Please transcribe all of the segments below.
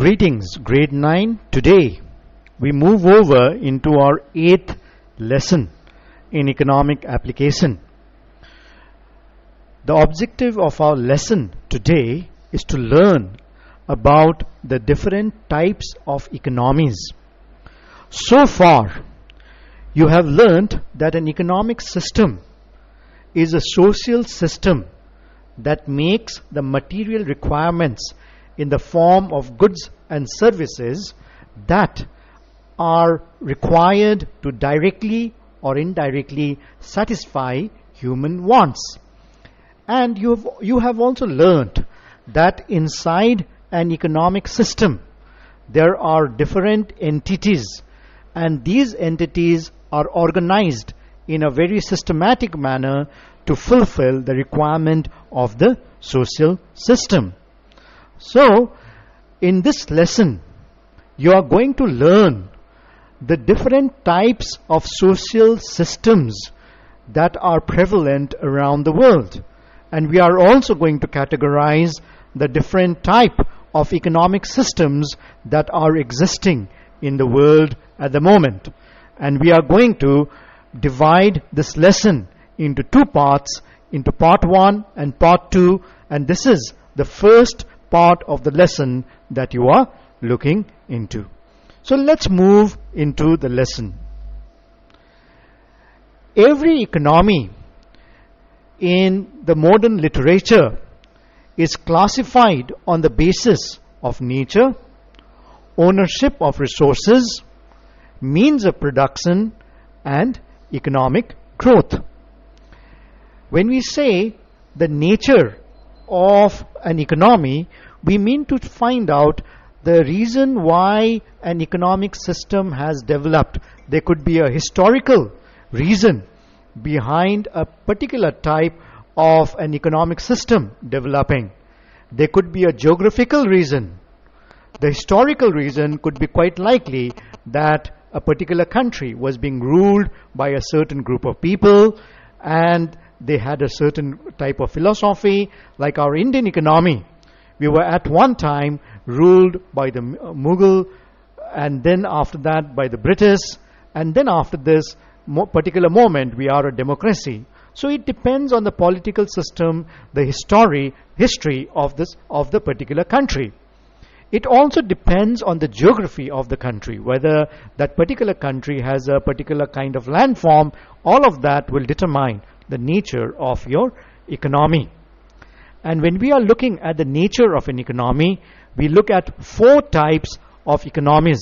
Greetings, grade 9. Today we move over into our 8th lesson in economic application. The objective of our lesson today is to learn about the different types of economies. So far, you have learned that an economic system is a social system that makes the material requirements in the form of goods and services that are required to directly or indirectly satisfy human wants. And you have also learned that inside an economic system there are different entities, and these entities are organized in a very systematic manner to fulfill the requirement of the social system. So, in this lesson, you are going to learn the different types of social systems that are prevalent around the world. And we are also going to categorize the different type of economic systems that are existing in the world at the moment. And we are going to divide this lesson into two parts, into part 1 and part 2, and this is the first part of the lesson that you are looking into. So let's move into the lesson. Every economy in the modern literature is classified on the basis of nature, ownership of resources, means of production, and economic growth. When we say the nature of an economy, we mean to find out the reason why an economic system has developed. There could be a historical reason behind a particular type of an economic system developing. There could be a geographical reason. The historical reason could be quite likely that a particular country was being ruled by a certain group of people, and they had a certain type of philosophy, like our Indian economy. We were at one time ruled by the Mughal, and then after that by the British, and then after this particular moment we are a democracy. So it depends on the political system, the history of the particular country. It also depends on the geography of the country, whether that particular country has a particular kind of landform. All of that will determine the nature of your economy. And when we are looking at the nature of an economy, we look at 4 types of economies.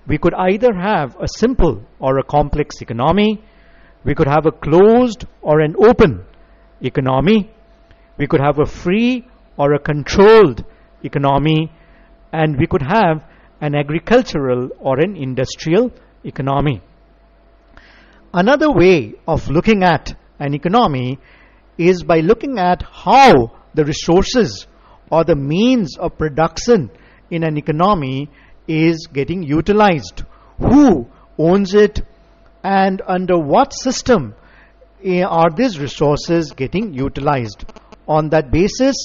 We could either have a simple or a complex economy. We could have a closed or an open economy. We could have a free or a controlled economy. And we could have an agricultural or an industrial economy. Another way of looking at an economy is by looking at how the resources or the means of production in an economy is getting utilized. Who owns it, and under what system are these resources getting utilized? On that basis,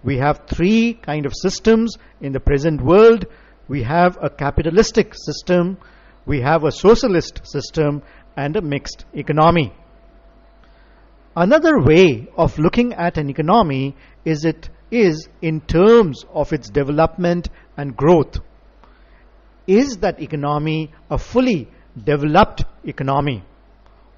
we have 3 kind of systems in the present world. We have a capitalistic system, we have a socialist system, and a mixed economy. Another way of looking at an economy is in terms of its development and growth. Is that economy a fully developed economy?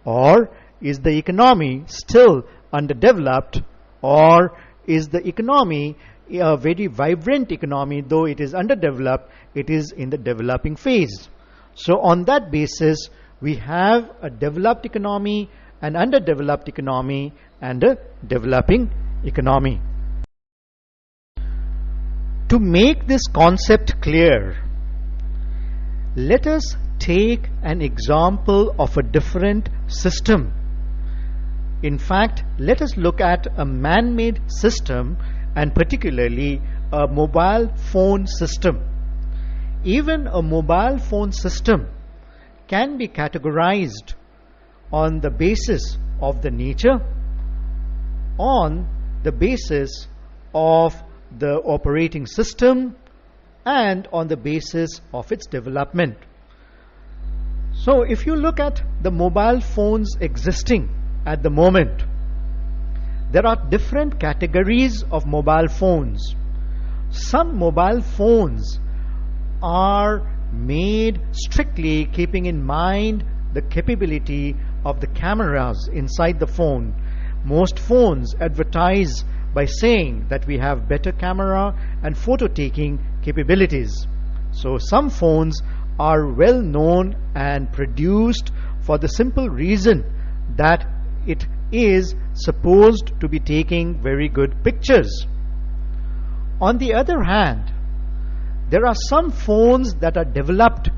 Or is the economy still underdeveloped? Or is the economy a very vibrant economy? Though it is underdeveloped, it is in the developing phase. So on that basis, we have a developed economy, an underdeveloped economy, and a developing economy. To make this concept clear, let us take an example of a different system. In fact, let us look at a man-made system, and particularly a mobile phone system. Even a mobile phone system can be categorized on the basis of the nature, on the basis of the operating system, and on the basis of its development. So if you look at the mobile phones existing at the moment, there are different categories of mobile phones. Some mobile phones are made strictly keeping in mind the capability of the cameras inside the phone. Most phones advertise by saying that we have better camera and photo taking capabilities. So some phones are well known and produced for the simple reason that it is supposed to be taking very good pictures. On the other hand, there are some phones that are developed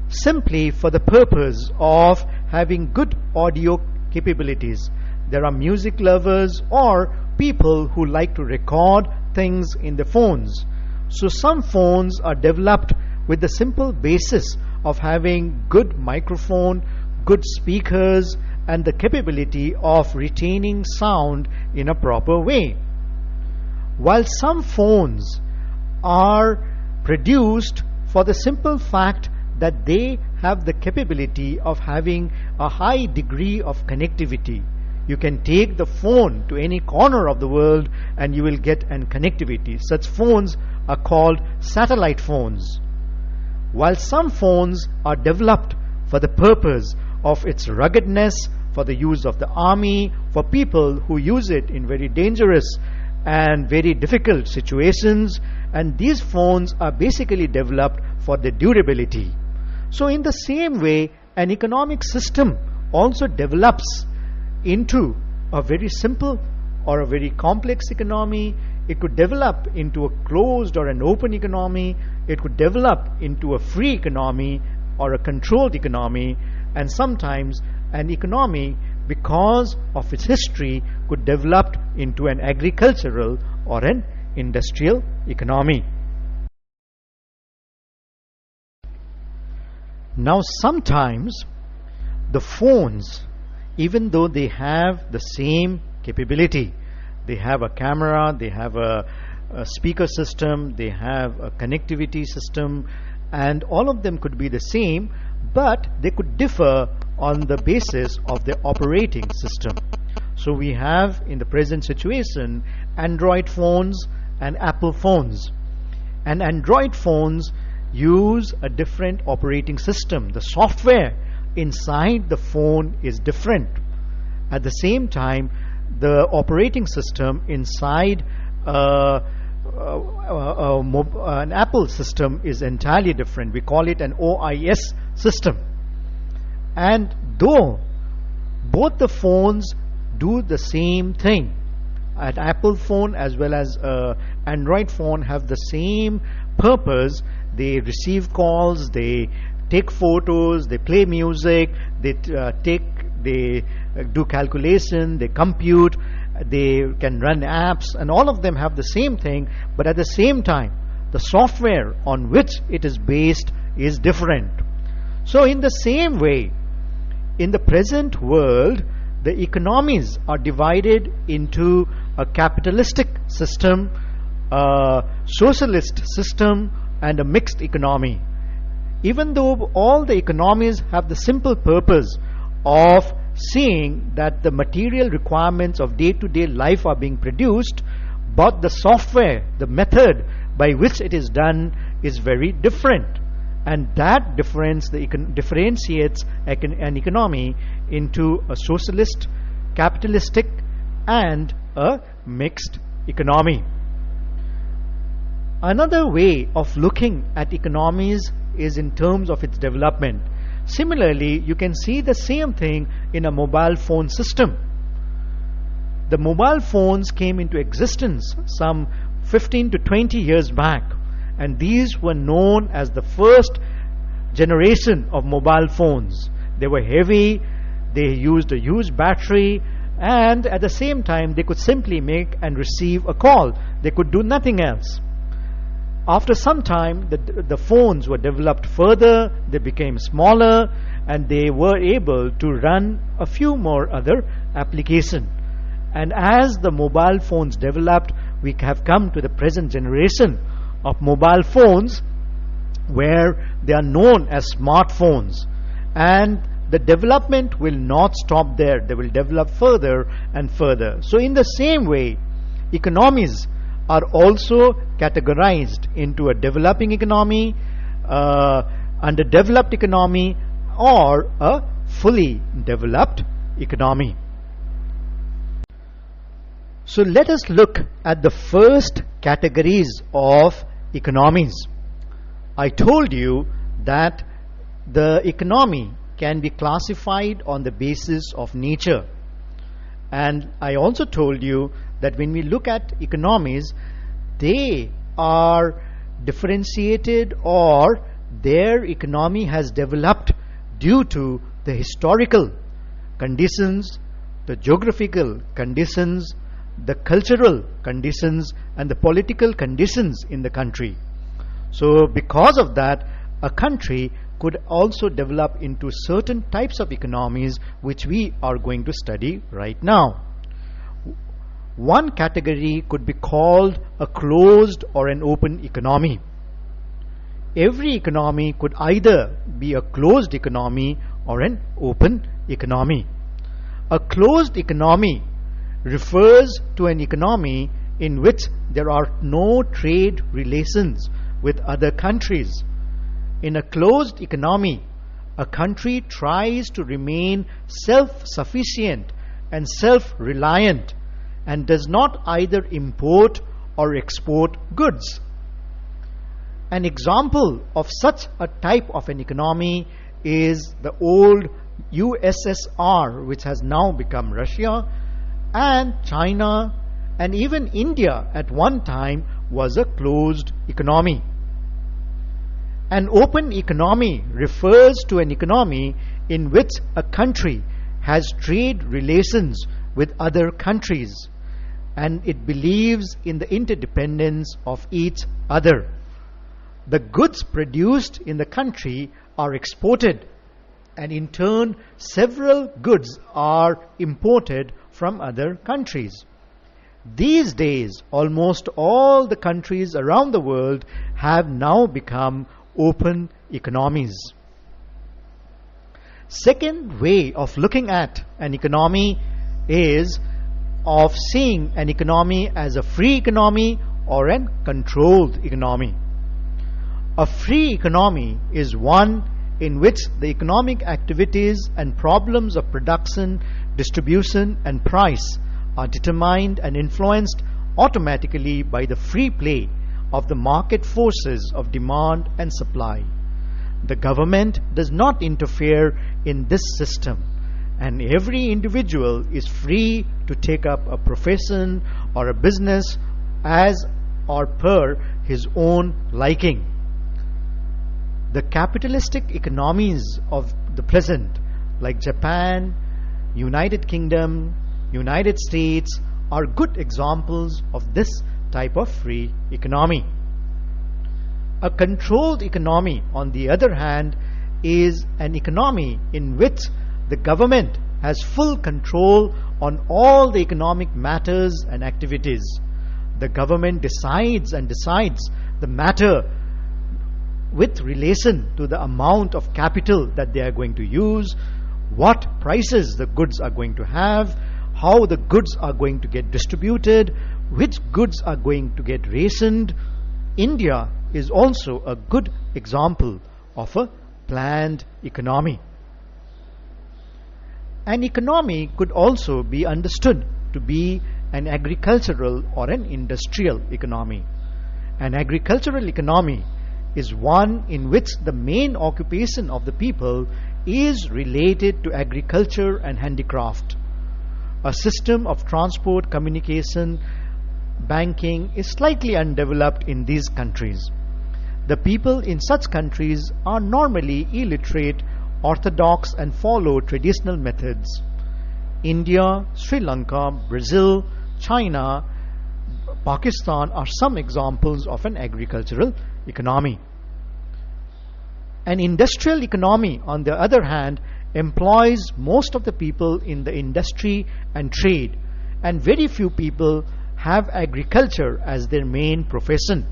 simply for the purpose of having good audio capabilities. There are music lovers or people who like to record things in the phones. So some phones are developed with the simple basis of having good microphone, good speakers, and the capability of retaining sound in a proper way. While some phones are produced for the simple fact that they have the capability of having a high degree of connectivity. You can take the phone to any corner of the world and you will get an connectivity. Such phones are called satellite phones. While some phones are developed for the purpose of its ruggedness, for the use of the army, for people who use it in very dangerous and very difficult situations, and these phones are basically developed for their durability. So in the same way, an economic system also develops into a very simple or a very complex economy. It could develop into a closed or an open economy. It could develop into a free economy or a controlled economy. And sometimes an economy, because of its history, could develop into an agricultural or an industrial economy. Now sometimes the phones, even though they have the same capability, they have a camera, they have a speaker system, they have a connectivity system, and all of them could be the same, but they could differ on the basis of the operating system. So we have in the present situation Android phones and Apple phones. And Android phones use a different operating system. The software inside the phone is different. At the same time, the operating system inside an Apple system is entirely different. We call it an OIS system. And though both the phones do the same thing, an Apple phone as well as an Android phone have the same purpose. They receive calls, they take photos, they play music, they do calculation, they compute, they can run apps, and all of them have the same thing, but at the same time the software on which it is based is different. So in the same way, in the present world, the economies are divided into a capitalistic system, a socialist system, and a mixed economy. Even though all the economies have the simple purpose of seeing that the material requirements of day-to-day life are being produced, but the software, the method by which it is done is very different. And that difference differentiates an economy into a socialist, capitalistic, and a mixed economy. Another way of looking at economies is in terms of its development. Similarly, you can see the same thing in a mobile phone system. The mobile phones came into existence some 15 to 20 years back, and these were known as the first generation of mobile phones. They were heavy, they used a huge battery, and at the same time they could simply make and receive a call. They could do nothing else. After some time, the phones were developed further, they became smaller, and they were able to run a few more other applications. And as the mobile phones developed, we have come to the present generation of mobile phones, where they are known as smartphones, and the development will not stop there. They will develop further and further. So in the same way, economies are also categorized into a developing economy, underdeveloped economy, or a fully developed economy. So let us look at the first categories of economies. I told you that the economy can be classified on the basis of nature. And I also told you that when we look at economies, they are differentiated, or their economy has developed due to the historical conditions, the geographical conditions, the cultural conditions, and the political conditions in the country. So because of that, a country could also develop into certain types of economies which we are going to study right now. One category could be called a closed or an open economy. Every economy could either be a closed economy or an open economy. A closed economy refers to an economy in which there are no trade relations with other countries. In a closed economy, a country tries to remain self-sufficient and self-reliant and does not either import or export goods. An example of such a type of an economy is the old USSR, which has now become Russia, and China, and even India at one time was a closed economy. An open economy refers to an economy in which a country has trade relations with other countries, and it believes in the interdependence of each other. The goods produced in the country are exported, and in turn several goods are imported from other countries. These days, almost all the countries around the world have now become open economies. Second way of looking at an economy is of seeing an economy as a free economy or a controlled economy. A free economy is one in which the economic activities and problems of production, distribution, and price are determined and influenced automatically by the free play of the market forces of demand and supply. The government does not interfere in this system, and every individual is free to take up a profession or a business as or per his own liking. The capitalistic economies of the present, like Japan, United Kingdom, United States, are good examples of this type of free economy. A controlled economy, on the other hand, is an economy in which the government has full control on all the economic matters and activities. The government decides the matter with relation to the amount of capital that they are going to use, what prices the goods are going to have, how the goods are going to get distributed, which goods are going to get rationed. India is also a good example of a planned economy. An economy could also be understood to be an agricultural or an industrial economy. An agricultural economy is one in which the main occupation of the people is related to agriculture and handicraft. A system of transport, communication, banking is slightly undeveloped in these countries. The people in such countries are normally illiterate, orthodox, and follow traditional methods. India, Sri Lanka, Brazil, China, Pakistan are some examples of an agricultural economy. An industrial economy, on the other hand, employs most of the people in the industry and trade, and very few people have agriculture as their main profession.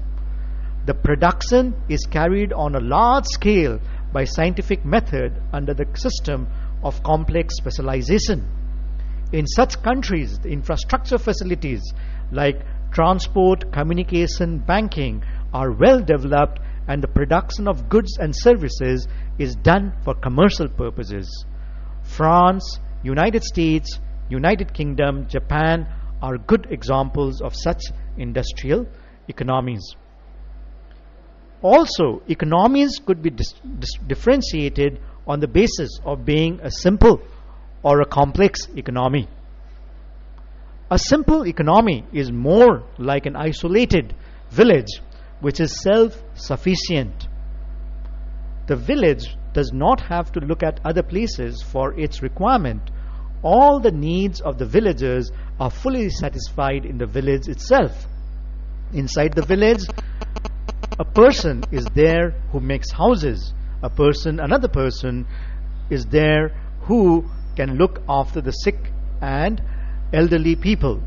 The production is carried on a large scale by scientific method under the system of complex specialization. In such countries, the infrastructure facilities like transport, communication, banking are well developed, and the production of goods and services is done for commercial purposes. France, United States, United Kingdom, Japan are good examples of such industrial economies. Also, economies could be differentiated on the basis of being a simple or a complex economy. A simple economy is more like an isolated village which is self-sufficient. The village does not have to look at other places for its requirement. All the needs of the villagers are fully satisfied in the village itself. Inside the village, a person is there who makes houses. Another person is there who can look after the sick and elderly people.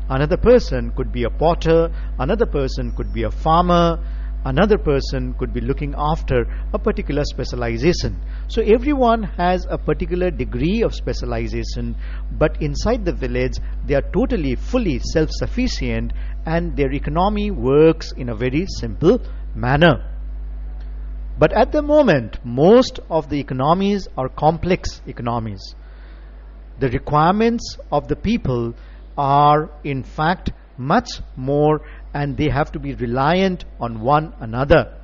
Another person could be a potter, another person could be a farmer, another person could be looking after a particular specialization. So everyone has a particular degree of specialization, but inside the village they are totally fully self-sufficient, and their economy works in a very simple manner. But at the moment, most of the economies are complex economies. The requirements of the people are in fact much more, and they have to be reliant on one another.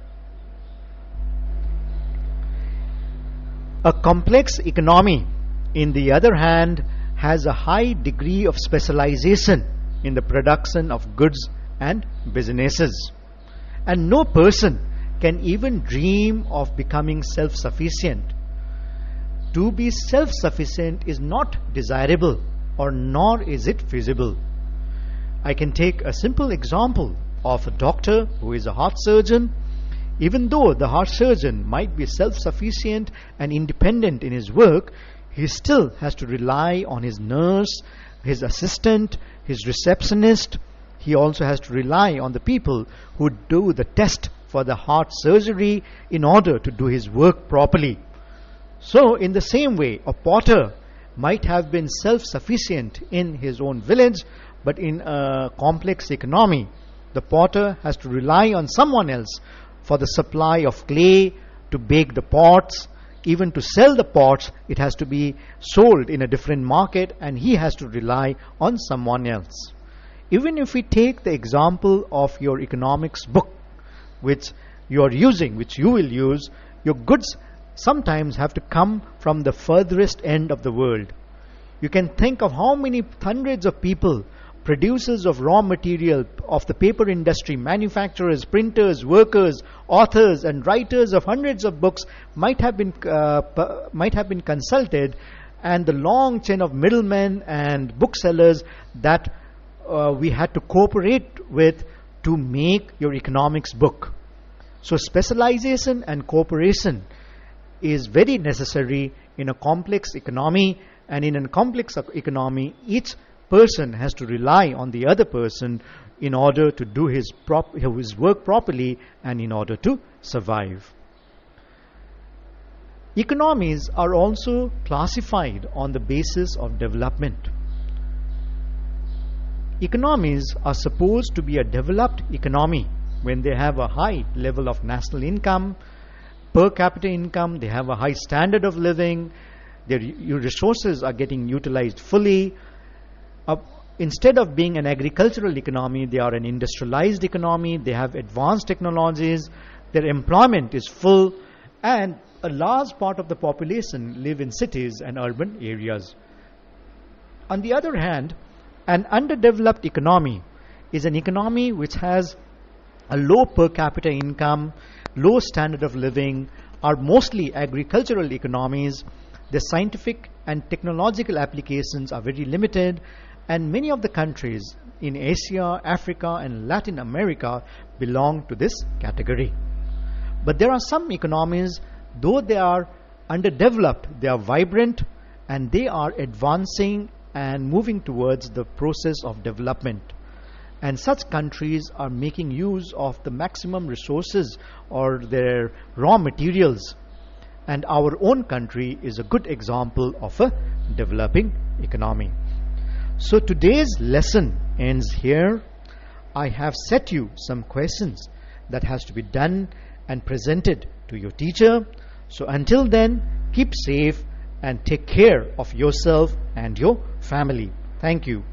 A complex economy, in the other hand, has a high degree of specialization in the production of goods and businesses. And no person can even dream of becoming self-sufficient. To be self-sufficient is not desirable, or nor is it feasible. I can take a simple example of a doctor who is a heart surgeon. Even though the heart surgeon might be self-sufficient and independent in his work, he still has to rely on his nurse, his assistant, his receptionist. He also has to rely on the people who do the test for the heart surgery in order to do his work properly. So in the same way, a potter might have been self-sufficient in his own village, but in a complex economy, the potter has to rely on someone else for the supply of clay, to bake the pots. Even to sell the pots, it has to be sold in a different market, and he has to rely on someone else. Even if we take the example of your economics book, which you are using, which you will use, your goods sometimes have to come from the furthest end of the world. You can think of how many hundreds of people, producers of raw material of the paper industry, manufacturers, printers, workers, authors and writers of hundreds of books might have been consulted, and the long chain of middlemen and booksellers that we had to cooperate with to make your economics book. So specialization and cooperation is very necessary in a complex economy, and in a complex economy, each person has to rely on the other person in order to do his work properly and in order to survive. Economies are also classified on the basis of development. Economies are supposed to be a developed economy when they have a high level of national income, per capita income, they have a high standard of living, their resources are getting utilized fully. Instead of being an agricultural economy, they are an industrialized economy, they have advanced technologies, their employment is full, and a large part of the population live in cities and urban areas. On the other hand, an underdeveloped economy is an economy which has a low per capita income, low standard of living, are mostly agricultural economies. The scientific and technological applications are very limited, and many of the countries in Asia, Africa and Latin America belong to this category. But there are some economies, though they are underdeveloped, they are vibrant and they are advancing and moving towards the process of development. And such countries are making use of the maximum resources or their raw materials. And our own country is a good example of a developing economy. So today's lesson ends here. I have set you some questions that has to be done and presented to your teacher. So until then, keep safe and take care of yourself and your family. Thank you.